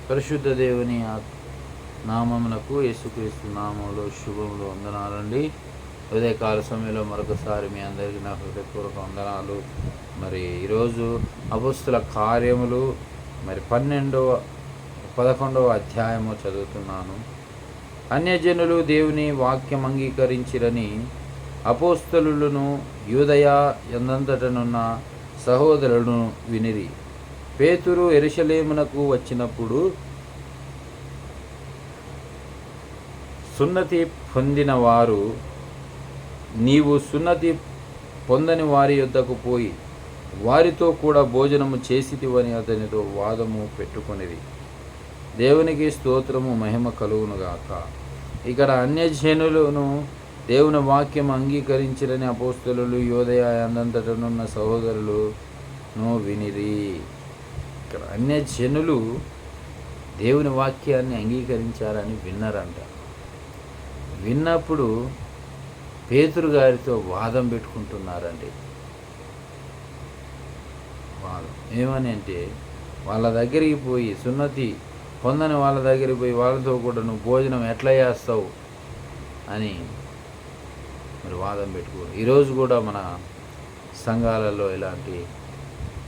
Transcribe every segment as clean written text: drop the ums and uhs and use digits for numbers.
పరిశుద్ధ దేవుని నామమునకు యేసుక్రీస్తు నామంలో శుభములు వందనాలండి. ఉదయకాల సమయంలో మరొకసారి మీ అందరికీ నా హృదయపూర్వక వందనాలు. మరి ఈరోజు అపొస్తలుల కార్యములు 11వ అధ్యాయము చదువుతున్నాను. అన్యజనులు దేవుని వాక్యం అంగీకరించిరని అపోస్తలులను యూదయ యందంతటనున్న సహోదరులను వినిరి. పేతురు యెరూషలేమునకు వచ్చినప్పుడు సున్నతి పొందిన వారు నీవు సున్నతి పొందని వారి యొద్దకు పోయి వారితో కూడా భోజనము చేసితివని అతనితో వాదము పెట్టుకొనిది. దేవునికి స్తోత్రము, మహిమ కలుగునుగాక. ఇక్కడ అన్యజనులను దేవుని వాక్యం అంగీకరించిరని అపోస్తలులు యూదయ యందంతటనున్న సహోదరులను వినిరి. ఇక్కడ అన్యజనులు దేవుని వాక్యాన్ని అంగీకరించారని విన్నారంట. విన్నప్పుడు పేతురు గారితో వాదం పెట్టుకుంటున్నారండి. వాదం ఏమని అంటే, వాళ్ళ దగ్గరికి పోయి సున్నతి పొందని వాళ్ళ దగ్గరికి పోయి వాళ్ళతో కూడా నువ్వు భోజనం ఎట్లా చేస్తావు అని మరి వాదం పెట్టుకో. ఈరోజు కూడా మన సంఘాలలో ఇలాంటి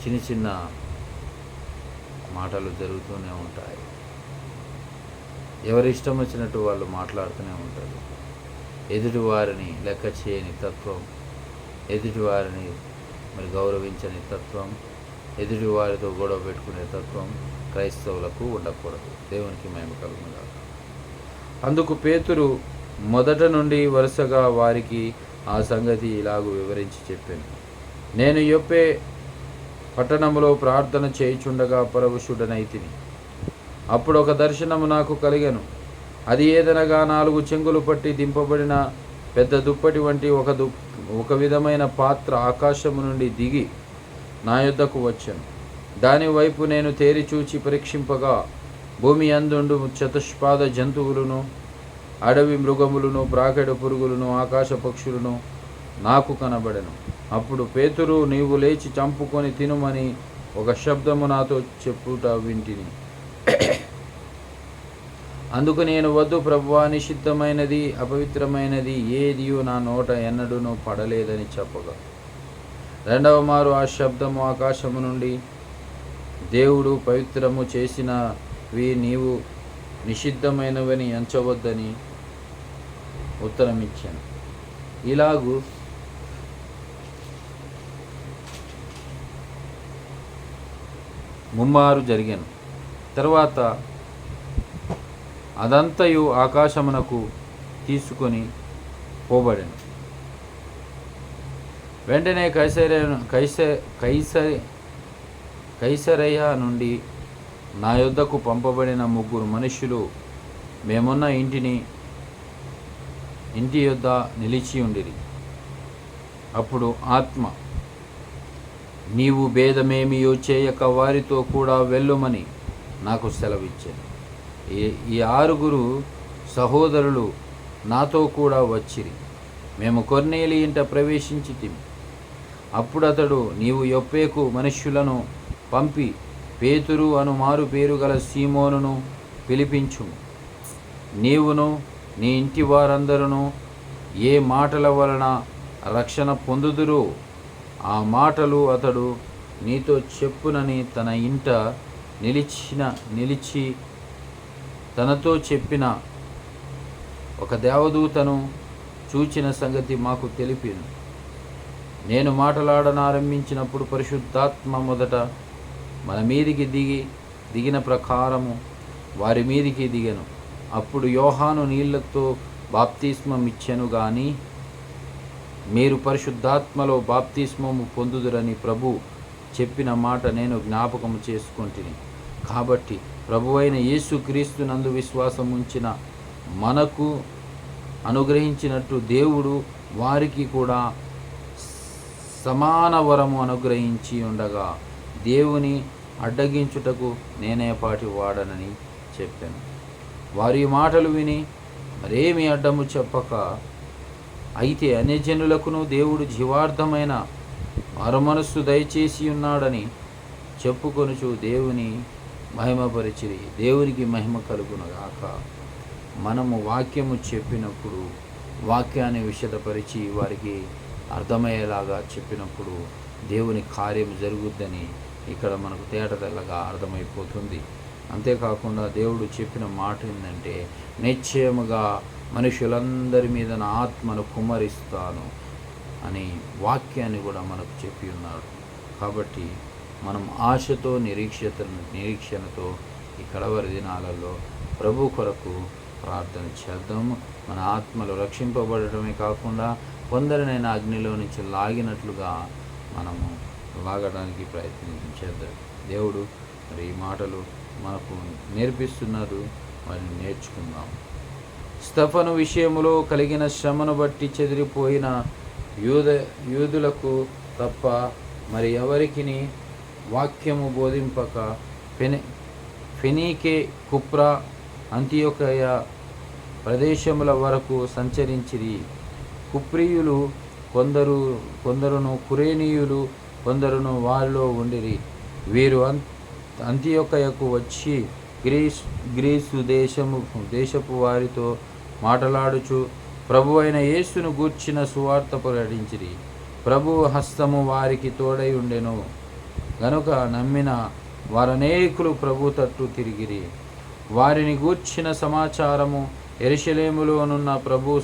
చిన్న చిన్న మాటలు జరుగుతూనే ఉంటాయి. ఎవరి ఇష్టం వచ్చినట్టు వాళ్ళు మాట్లాడుతూనే ఉంటారు. ఎదుటి వారిని లెక్క చేయని తత్వం, ఎదుటి వారిని మరి గౌరవించని తత్వం, ఎదుటి వారితో గొడవ పెట్టుకునే తత్వం క్రైస్తవులకు ఉండకూడదు. దేవునికి మహిమ కలుగునుగాక. అందుకు పేతురు మొదట నుండి వరుసగా వారికి ఆ సంగతి ఇలాగూ వివరించి చెప్పాను. నేను యొప్పే పట్టణములో ప్రార్థన చేయుచుండగా పరవశుడనైతిని. అప్పుడు ఒక దర్శనము నాకు కలిగెను. అది ఏదనగా 4 చెంగులు పట్టి దింపబడిన పెద్ద దుప్పటి వంటి ఒక విధమైన పాత్ర ఆకాశము నుండి దిగి నా యొద్దకు వచ్చెను. దాని వైపు నేను తేరి చూచి పరీక్షింపగా భూమి అందుండు చతుష్పాద జంతువులను, అడవి మృగములను, ప్రాకెడ పురుగులను, ఆకాశ పక్షులను నాకు కనబడెను. అప్పుడు పేతురు, నీవు లేచి చంపుకొని తినుమని ఒక శబ్దము నాతో చెప్పుట వింటిని. అందుకు నేను, వద్దు ప్రభువా, నిషిద్ధమైనది అపవిత్రమైనది ఏదియూ నా నోట ఎన్నడూనూ పడలేదని చెప్పగా, రెండవ మారు ఆ శబ్దము ఆకాశము నుండి, దేవుడు పవిత్రము చేసినవి నీవు నిషిద్ధమైనవని ఎంచవద్దని ఉత్తరమిచ్చాను. ఇలాగూ ముమ్మారు జరిగాను. తర్వాత అదంతయు ఆకాశమునకు తీసుకొని పోబడెను. వెంటనే కైసరయ్య నుండి నా యొద్దకు పంపబడిన 3 మనుష్యులు మేమున్న ఇంటి యొద్ద నిలిచి ఉండిరి. అప్పుడు ఆత్మ, నీవు భేదమేమియో చేయక వారితో కూడా వెళ్ళుమని నాకు సెలవిచ్చాను. ఈ 6 సహోదరులు నాతో కూడా వచ్చిరి. మేము కొర్నేలి ఇంట ప్రవేశించితిమి. అప్పుడు అతడు, నీవు యొప్పేకు మనుష్యులను పంపి పేతురు అను మారు పేరు గల సీమోనును పిలిపించుము. నీవును నీ ఇంటి వారందరూ ఏ మాటల వలన రక్షణ పొందుదురో ఆ మాటలు అతడు నీతో చెప్పునని తన ఇంట నిలిచి తనతో చెప్పిన ఒక దేవదూతను చూచిన సంగతి మాకు తెలిపిను. నేను మాట్లాడనారంభించినప్పుడు పరిశుద్ధాత్మ మొదట మన మీదికి దిగిన ప్రకారము వారి మీదికి దిగెను. అప్పుడు యోహాను నీళ్లతో బాప్తిస్మం ఇచ్చెను గాని మీరు పరిశుద్ధాత్మలో బాప్తిస్మము పొందుదురని ప్రభు చెప్పిన మాట నేను జ్ఞాపకము చేసుకొంటిని. కాబట్టి ప్రభువైన యేసుక్రీస్తు నందు విశ్వాసం ఉంచిన మనకు అనుగ్రహించినట్టు దేవుడు వారికి కూడా సమాన వరము అనుగ్రహించి ఉండగా దేవుని అడ్డగించుటకు నేనే పాటి వాడనని చెప్పాను. వారి మాటలు విని మరేమి అడ్డము చెప్పక, అయితే అన్యజనులకును దేవుడు జీవార్థమైన మారుమనస్సు దయచేసి ఉన్నాడని చెప్పుకొనుచు దేవుని మహిమపరిచిరి. దేవునికి మహిమ కలుగునగాక. మనము వాక్యము చెప్పినప్పుడు, వాక్యాన్ని విశదపరిచి వారికి అర్థమయ్యేలాగా చెప్పినప్పుడు దేవుని కార్యం జరుగుద్దని ఇక్కడ మనకు తేటతెల్లగా అర్థమైపోతుంది. అంతేకాకుండా దేవుడు చెప్పిన మాట ఏంటంటే, నిశ్చయముగా మనుషులందరి మీద నా ఆత్మను కుమ్మరిస్తాను అని వాక్యాన్ని కూడా మనకు చెప్పి ఉన్నాడు. కాబట్టి మనం ఆశతో నిరీక్షణతో ఈ కడవరి దినాలలో ప్రభు కొరకు ప్రార్థన చేద్దాము. మన ఆత్మలు రక్షింపబడటమే కాకుండా కొందరినైనా అగ్నిలో నుంచి లాగినట్లుగా మనము లాగడానికి ప్రయత్నించేద్దాం. దేవుడు మరి ఈ మాటలు మనకు నేర్పిస్తున్నారు, వారిని నేర్చుకుందాం. స్తెఫను విషయములో కలిగిన శ్రమను బట్టి చెదిరిపోయిన యూదులకు తప్ప మరి ఎవరికిని వాక్యము బోధింపక ఫెనీకే, కుప్రా, అంతియోకయ ప్రదేశముల వరకు సంచరించిరి. కుప్రియులు కొందరును కురేనీయులు కొందరును వారిలో ఉండిరి. వీరు అంతియోకయకు వచ్చి గ్రీసు దేశపు వారితో మాటలాడుచు ప్రభు అయిన యేసును గూర్చిన సువార్త ప్రకటించిరి. ప్రభువు హస్తము వారికి తోడై ఉండెను గనుక నమ్మిన వారనేకులు ప్రభు తట్టు తిరిగిరి. వారిని గూర్చిన సమాచారము యెరూషలేములోనున్న ప్రభు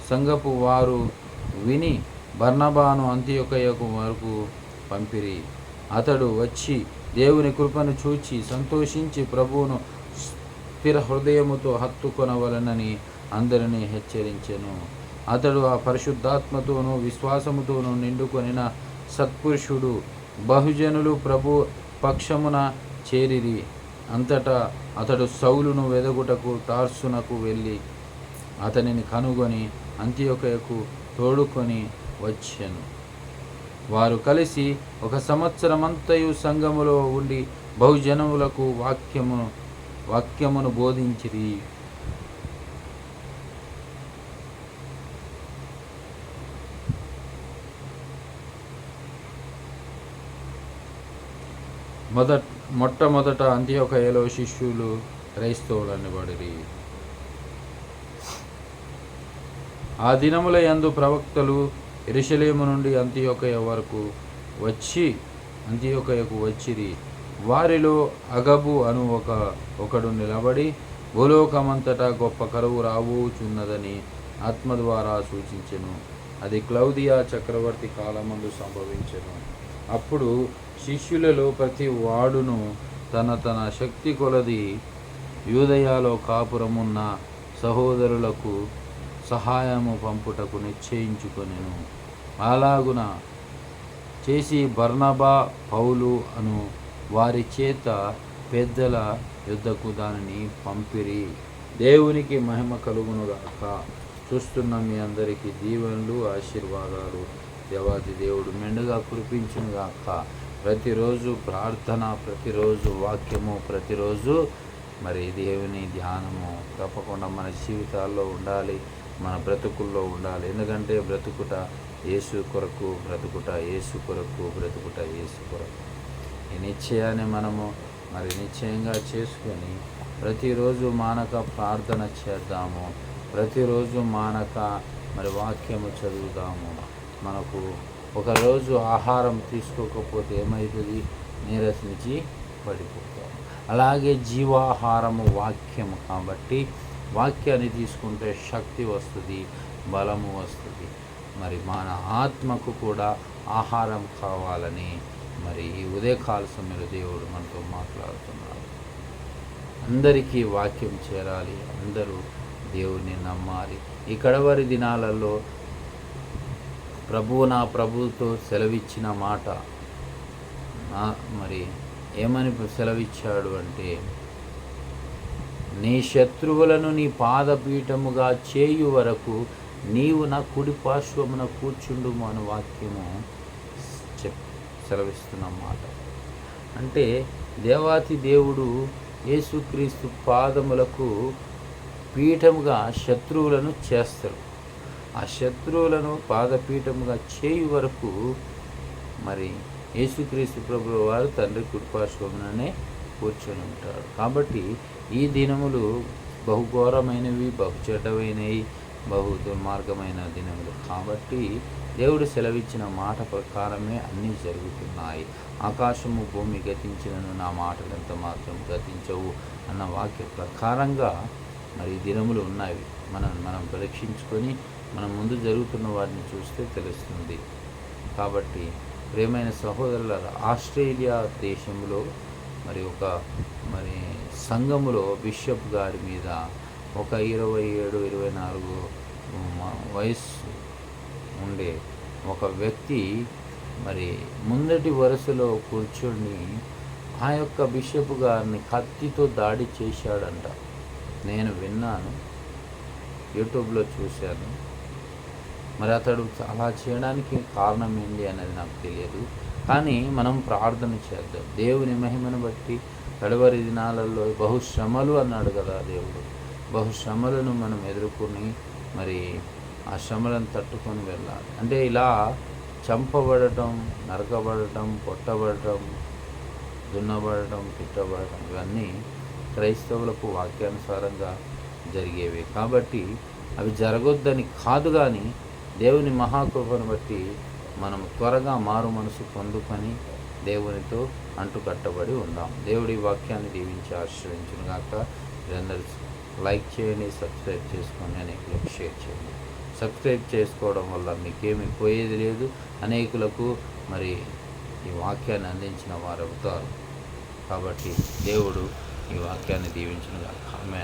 సంఘపు వారు విని బర్నబాను అంతియోకయకు వరకు పంపిరి. అతడు వచ్చి దేవుని కృపను చూచి సంతోషించి ప్రభువును స్థిర హృదయముతో హత్తుకొనవలనని అందరినీ హెచ్చరించెను. అతడు ఆ పరిశుద్ధాత్మతోనూ విశ్వాసముతోనూ నిండుకొనిన సత్పురుషుడు. బహుజనులు ప్రభు పక్షమున చేరిరి. అంతటా అతడు సౌలును వెదగుటకు తార్సునకు వెళ్ళి అతనిని కనుగొని అంతియోకయకు తోడుకొని వచ్చెను. వారు కలిసి 1 సంవత్సరమంతయు సంఘములో ఉండి బహుజనములకు వాక్యమును బోధించిరి. మొట్టమొదట అంతియోకయలో శిష్యులు క్రైస్తవులనబడిరి. ఆ దినముల యందు ప్రవక్తలు యెరూషలేము నుండి అంతియోకయకు వచ్చిరి. వారిలో అగబు అను ఒకడు నిలబడి భూలోకమంతటా గొప్ప కరువు రాబోచున్నదని ఆత్మ ద్వారా సూచించెను. అది క్లౌదియా చక్రవర్తి కాలమందు సంభవించెను. అప్పుడు శిష్యులలో ప్రతి వాడును తన శక్తి కొలది యూదయలో కాపురమున్న సహోదరులకు సహాయము పంపుటకు నిశ్చయించుకొనెను. అలాగున చేసి బర్నబా, పౌలు అను వారి చేత పెద్దల యుద్ధకు దానిని పంపిరి. దేవునికి మహిమ కలుగునుగాక. చూస్తున్న మీ అందరికీ దీవెనలు, ఆశీర్వాదాలు దేవాది దేవుడు మెండుగా కురిపించునుగాక. ప్రతిరోజు ప్రార్థన, ప్రతిరోజు వాక్యము, ప్రతిరోజు మరి దేవుని ధ్యానము తప్పకుండా మన జీవితాల్లో ఉండాలి, మన బ్రతుకుల్లో ఉండాలి. ఎందుకంటే బ్రతుకుట యేసు కొరకు, బ్రతుకుట యేసు కొరకు, బ్రతుకుట యేసు కొరకు. ఈ నిశ్చయాన్ని మనము మరి నిశ్చయంగా చేసుకొని ప్రతిరోజు మానక ప్రార్థన చేద్దాము, ప్రతిరోజు మానక మరి వాక్యము చదువుదాము. మనకు ఒకరోజు ఆహారం తీసుకోకపోతే ఏమవుతుంది? నీరసించి పడిపోతాం. అలాగే జీవాహారము వాక్యము కాబట్టి వాక్యాన్ని తీసుకుంటే శక్తి వస్తుంది, బలము వస్తుంది. మరి మన ఆత్మకు కూడా ఆహారం కావాలని మరి ఈ ఉదయకాల సమయంలో దేవుడు మనతో మాట్లాడుతున్నాడు. అందరికీ వాక్యం చేరాలి, అందరూ దేవుని నమ్మాలి. ఈ కడవరి దినాలలో ప్రభువుతో సెలవిచ్చిన మాట మరి ఏమని సెలవిచ్చాడు అంటే, నీ శత్రువులను నీ పాదపీఠముగా చేయు వరకు నీవు నా కుడి పార్శ్వమున కూర్చుండుము అనే వాక్యము సెలవిస్తున్న మాట. అంటే దేవాతి దేవుడు యేసుక్రీస్తు పాదములకు పీఠముగా శత్రువులను చేస్తారు. ఆ శత్రువులను పాదపీఠముగా చేయు వరకు మరి యేసుక్రీస్తు ప్రభువు వారు తండ్రి కుడిపార్శ్వముననే కూర్చొని ఉంటాడు. కాబట్టి ఈ దినములు బహుఘోరమైనవి, బహు చెడ్డమైనవి, బహు దుర్మార్గమైన దినములు. కాబట్టి దేవుడు సెలవిచ్చిన మాట ప్రకారమే అన్నీ జరుగుతున్నాయి. ఆకాశము భూమి గతించినను నా మాటలు ఎంత మాత్రం గతించవు అన్న వాక్య ప్రకారంగా మరి దినములు ఉన్నవి. మనం పరీక్షించుకొని మనం ముందు జరుగుతున్న వాటిని చూస్తే తెలుస్తుంది. కాబట్టి ప్రియమైన సహోదరులారా, ఆస్ట్రేలియా దేశంలో మరి సంఘములో బిషప్ గారి మీద ఒక 27-24 వయస్సు ఉండే ఒక వ్యక్తి మరి ముందటి వరుసలో కూర్చొని ఆ యొక్క బిషప్ గారిని కత్తితో దాడి చేశాడంట. నేను విన్నాను, యూట్యూబ్లో చూశాను. మరి అతడు అలా చేయడానికి కారణం ఏంటి అనేది నాకు తెలియదు. కానీ మనం ప్రార్థన చేద్దాం. దేవుని మహిమను బట్టి కడవరి దినాలలో బహుశ్రమలు అన్నాడు కదా దేవుడు. బహుశ్రమలను మనం ఎదుర్కొని మరి ఆ శ్రమలను తట్టుకొని వెళ్ళాలి. అంటే ఇలా చంపబడటం, నరకబడటం, కొట్టబడటం, దున్నబడటం, తిట్టబడటం ఇవన్నీ క్రైస్తవులకు వాక్యానుసారంగా జరిగేవి. కాబట్టి అవి జరగొద్దని కాదు, కానీ దేవుని మహాకృపను బట్టి మనం త్వరగా మారు మనసు పొందుకొని దేవునితో అంటుకట్టబడి ఉందాం. దేవుడి వాక్యాన్ని దీవించి ఆశ్రయించును గాక. మీరందరూ లైక్ చేయండి, సబ్స్క్రైబ్ చేసుకోండి, అనేకులకు షేర్ చేయండి. సబ్స్క్రైబ్ చేసుకోవడం వల్ల మీకేమీ పోయేది లేదు. అనేకులకు మరి ఈ వాక్యాన్ని అందించిన వారు అవుతారు. కాబట్టి దేవుడు ఈ వాక్యాన్ని దీవించును గాక. ఆమేన్.